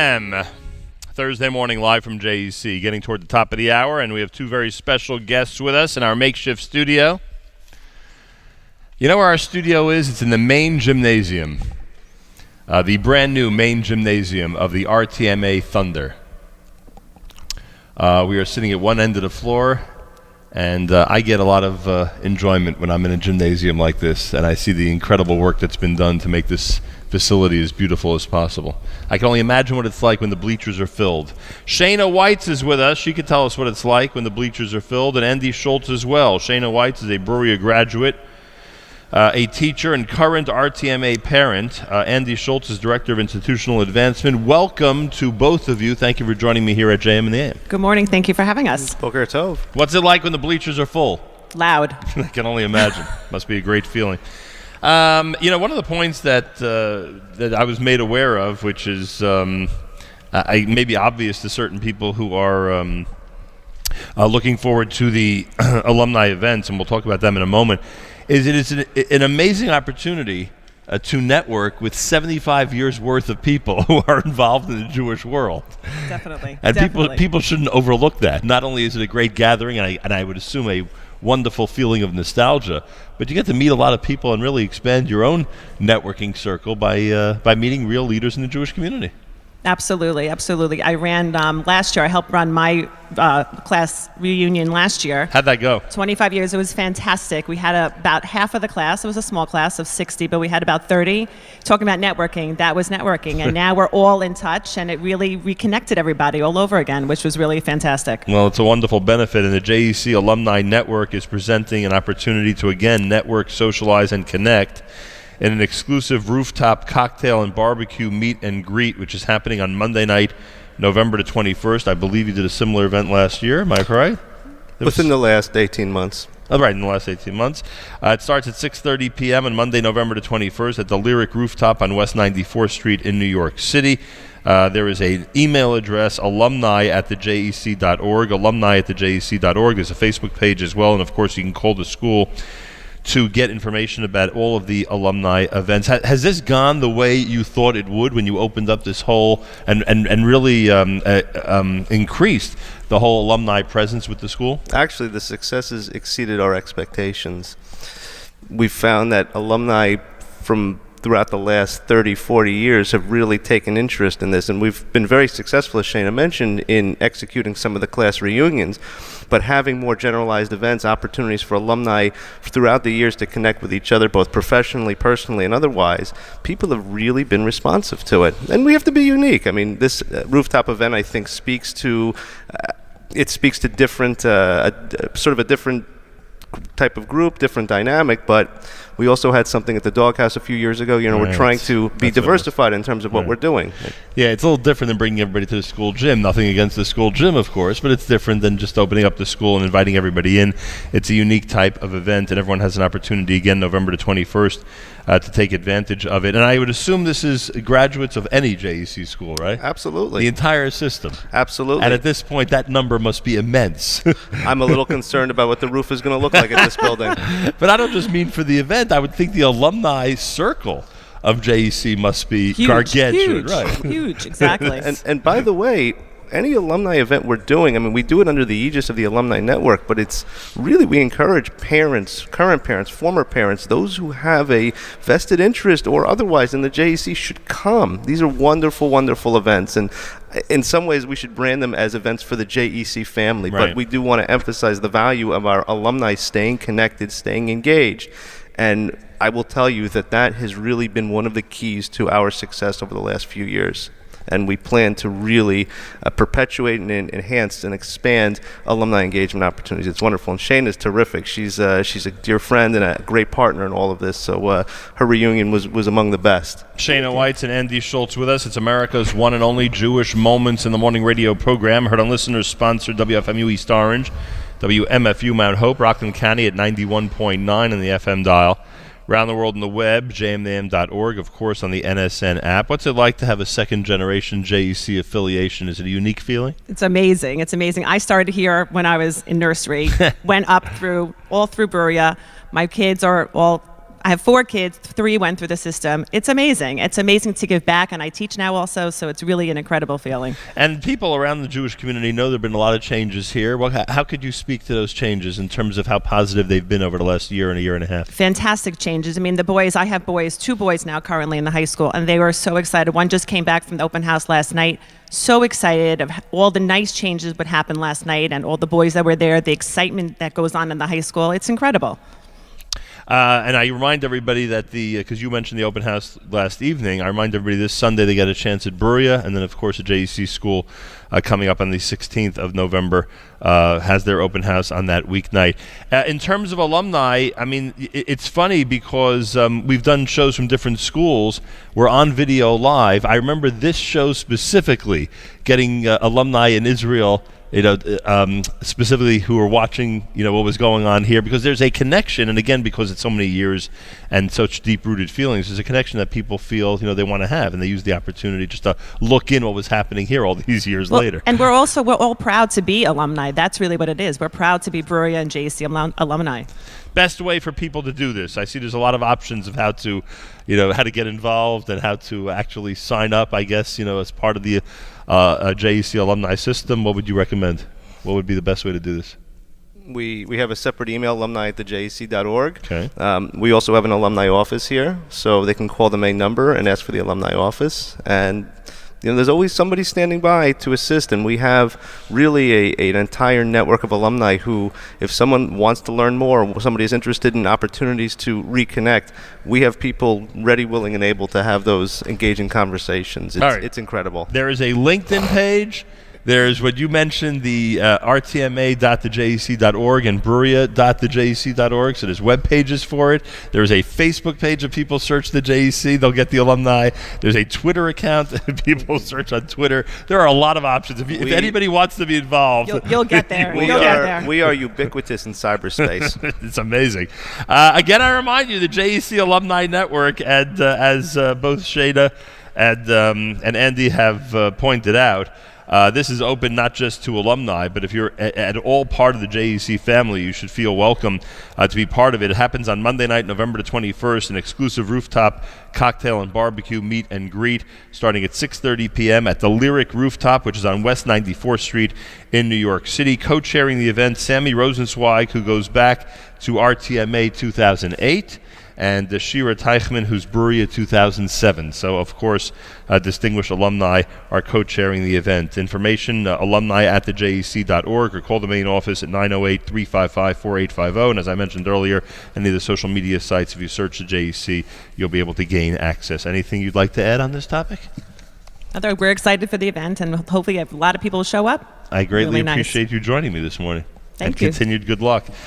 Thursday morning live from JEC, getting toward the top of the hour, and we have two very special guests with us in our makeshift studio. You know where our studio is? It's in the main gymnasium, the brand new main gymnasium of the RTMA Thunder. We are sitting at one end of the floor, and I get a lot of enjoyment when I'm in a gymnasium like this, and I see the incredible work that's been done to make this facility as beautiful as possible. I can only imagine what it's like when the bleachers are filled. Shaina Weitz is with us. She could tell us what it's like when the bleachers are filled, and Andy Schultz as well. Shaina Weitz is a Berea graduate, a teacher and current RTMA parent. Andy Schultz is Director of Institutional Advancement. Welcome to both of you. Thank you for joining me here at JM in the AM. Good morning. Thank you for having us. Boker Tov. What's it like when the bleachers are full? Loud. I can only imagine. Must be a great feeling. One of the points that I was made aware of, which is maybe obvious to certain people who are looking forward to the alumni events, and we'll talk about them in a moment, is it is an amazing opportunity to network with 75 years worth of people who are involved in the Jewish world. Definitely. And Definitely. people shouldn't overlook that. Not only is it a great gathering, and I would assume a wonderful feeling of nostalgia, but you get to meet a lot of people and really expand your own networking circle by meeting real leaders in the Jewish community. Absolutely. Absolutely. I ran last year. I helped run my class reunion last year. How'd that go? 25 years. It was fantastic. We had about half of the class. It was a small class of 60, but we had about 30 talking about networking. That was networking. And now we're all in touch, and it really reconnected everybody all over again, which was really fantastic. Well, it's a wonderful benefit, and the JEC Alumni Network is presenting an opportunity to, again, network, socialize, and connect in an exclusive rooftop cocktail and barbecue meet and greet, which is happening on Monday night, November the 21st. I believe you did a similar event last year. Am I correct? Within the last 18 months. Oh, right, in the last 18 months. It starts at 6:30 p.m. on Monday, November the 21st at the Lyric Rooftop on West 94th Street in New York City. There is an email address, alumni@thejec.org, alumni@thejec.org. There's a Facebook page as well, and of course you can call the school to get information about all of the alumni events. Has this gone the way you thought it would when you opened up this whole and really increased the whole alumni presence with the school? Actually, the successes exceeded our expectations. We found that alumni from throughout the last 30, 40 years have really taken interest in this, and we've been very successful, as Shaina mentioned, in executing some of the class reunions, but having more generalized events, opportunities for alumni throughout the years to connect with each other, both professionally, personally, and otherwise. People have really been responsive to it, and we have to be unique. I mean, this rooftop event, I think, speaks to different, sort of a different type of group, different dynamic, but we also had something at the Doghouse a few years ago. You know, right. We're trying to be diversified in terms of what we're doing. Yeah, it's a little different than bringing everybody to the school gym. Nothing against the school gym, of course, but it's different than just opening up the school and inviting everybody in. It's a unique type of event, and everyone has an opportunity, again, November the 21st, to take advantage of it. And I would assume this is graduates of any JEC school, right? Absolutely. The entire system. Absolutely. And at this point, that number must be immense. I'm a little concerned about what the roof is going to look like at this building. But I don't just mean for the event. I would think the alumni circle of JEC must be Huge, gargantuan. huge, Right. huge, exactly. And by the way, any alumni event we're doing, I mean, we do it under the aegis of the Alumni Network, but it's really, we encourage parents, current parents, former parents, those who have a vested interest or otherwise in the JEC should come. These are wonderful, wonderful events, and in some ways we should brand them as events for the JEC family, Right. but we do want to emphasize the value of our alumni staying connected, staying engaged. And I will tell you that that has really been one of the keys to our success over the last few years. And we plan to really perpetuate and enhance and expand alumni engagement opportunities. It's wonderful. And Shane is terrific. She's a dear friend and a great partner in all of this. So her reunion was among the best. Shaina Weitz and Andy Schultz with us. It's America's one and only Jewish Moments in the Morning radio program. Heard on listeners-sponsored WFMU East Orange, WMFU Mount Hope, Rockland County at 91.9 on the FM dial. Around the world on the web, jmnam.org, of course, on the NSN app. What's it like to have a second-generation JEC affiliation? Is it a unique feeling? It's amazing. It's amazing. I started here when I was in nursery, went up all through Berea. My kids are all I have 4 kids, 3 went through the system. It's amazing. It's amazing to give back, and I teach now also, so it's really an incredible feeling. And people around the Jewish community know there have been a lot of changes here. Well, how could you speak to those changes in terms of how positive they've been over the last year and a half? Fantastic changes. I mean, the boys, I have boys, 2 boys now currently in the high school, and they were so excited. One just came back from the open house last night, so excited of all the nice changes that happened last night and all the boys that were there, the excitement that goes on in the high school. It's incredible. And I remind everybody that because you mentioned the open house last evening, I remind everybody this Sunday they get a chance at Berea, and then of course the JEC school coming up on the 16th of November has their open house on that weeknight. In terms of alumni, I mean, it's funny because we've done shows from different schools. We're on video live. I remember this show specifically getting alumni in Israel, specifically who are watching, what was going on here, because there's a connection, and again, because it's so many years and such deep-rooted feelings, there's a connection that people feel, they want to have, and they use the opportunity just to look in what was happening here all these years later. And we're all proud to be alumni. That's really what it is. We're proud to be Berea and JEC alumni. Best way for people to do this? I see there's a lot of options of how to, how to get involved and how to actually sign up, I guess, as part of the JEC alumni system. What would you recommend? What would be the best way to do this? We have a separate email, alumni@thejec.org. Okay. We also have an alumni office here, so they can call the main number and ask for the alumni office. And there's always somebody standing by to assist, and we have really an entire network of alumni who, if someone wants to learn more, or somebody is interested in opportunities to reconnect, we have people ready, willing, and able to have those engaging conversations. It's incredible. There is a LinkedIn page. There's what you mentioned, the rtma.thejec.org and berea.thejec.org. So there's web pages for it. There's a Facebook page if people search the JEC. They'll get the alumni. There's a Twitter account if people search on Twitter. There are a lot of options. If anybody wants to be involved. You'll get there. We are ubiquitous in cyberspace. It's amazing. Again, I remind you, the JEC Alumni Network, and as both Shaina and Andy have pointed out, this is open not just to alumni, but if you're at all part of the JEC family, you should feel welcome to be part of it. It happens on Monday night, November the 21st, an exclusive rooftop cocktail and barbecue meet and greet starting at 6:30 p.m. at the Lyric Rooftop, which is on West 94th Street in New York City. Co-chairing the event, Sammy Rosenzweig, who goes back to RTMA 2008. And Shira Teichman, who's Berea 2007. So, of course, distinguished alumni are co-chairing the event. Information, alumni@thejec.org, or call the main office at 908-355-4850. And as I mentioned earlier, any of the social media sites, if you search the JEC, you'll be able to gain access. Anything you'd like to add on this topic? We're excited for the event, and hopefully a lot of people will show up. I greatly Really nice. appreciate you joining me this morning. Thank you. Continued good luck.